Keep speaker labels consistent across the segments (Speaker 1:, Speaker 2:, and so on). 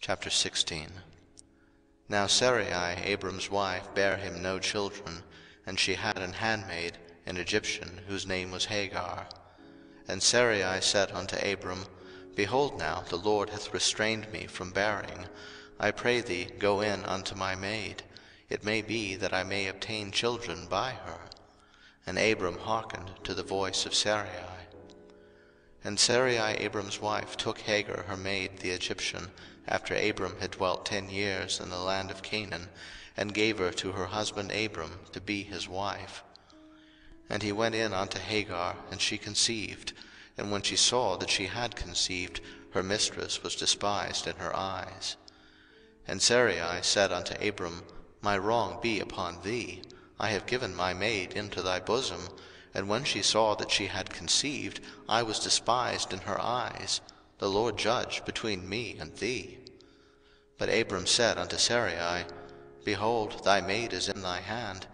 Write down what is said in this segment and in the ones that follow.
Speaker 1: Chapter 16. Now Sarai, Abram's wife, bare him no children, and she had an handmaid, an Egyptian, whose name was Hagar. And Sarai said unto Abram, Behold now, the Lord hath restrained me from bearing. I pray thee, go in unto my maid. It may be that I may obtain children by her. And Abram hearkened to the voice of Sarai. And Sarai Abram's wife took Hagar her maid the Egyptian, after Abram had dwelt 10 years in the land of Canaan, and gave her to her husband Abram to be his wife. And he went in unto Hagar, and she conceived. And when she saw that she had conceived, her mistress was despised in her eyes. And Sarai said unto Abram, My wrong be upon thee. I have given my maid into thy bosom. And when she saw that she had conceived, I was despised in her eyes. The Lord judge between me and thee. But Abram said unto Sarai, Behold, thy maid is in thy hand.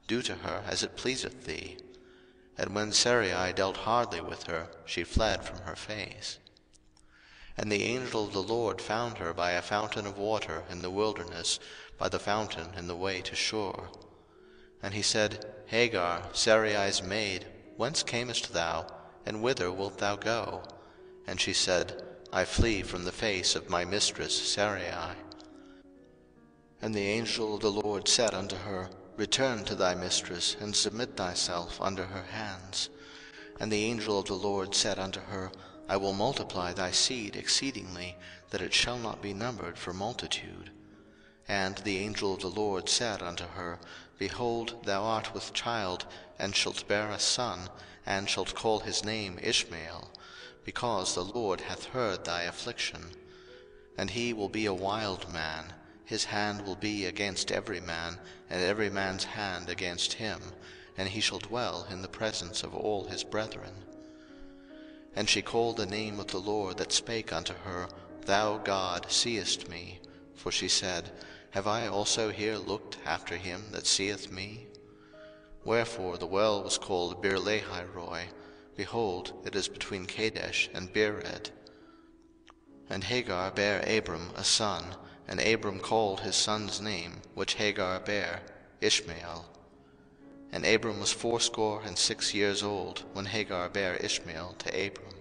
Speaker 1: Do to her as it pleaseth thee. And when Sarai dealt hardly with her, she fled from her face. And the angel of the Lord found her by a fountain of water in the wilderness, by the fountain in the way to Shur. And he said, Hagar, Sarai's maid, whence camest thou, and whither wilt thou go? And she said, I flee from the face of my mistress Sarai. And the angel of the Lord said unto her, Return to thy mistress, and submit thyself under her hands. And the angel of the Lord said unto her, I will multiply thy seed exceedingly, that it shall not be numbered for multitude. And the angel of the Lord said unto her, Behold, thou art with child, and shalt bear a son, and shalt call his name Ishmael, because the Lord hath heard thy affliction. And he will be a wild man, his hand will be against every man, and every man's hand against him, and he shall dwell in the presence of all his brethren. And she called the name of the Lord that spake unto her, Thou God seest me. For she said, Have I also here looked after him that seeth me? Wherefore the well was called Beer-lahai-roi. Behold, it is between Kadesh and Bered. And Hagar bare Abram a son, and Abram called his son's name, which Hagar bare, Ishmael. And Abram was 86 years old when Hagar bare Ishmael to Abram.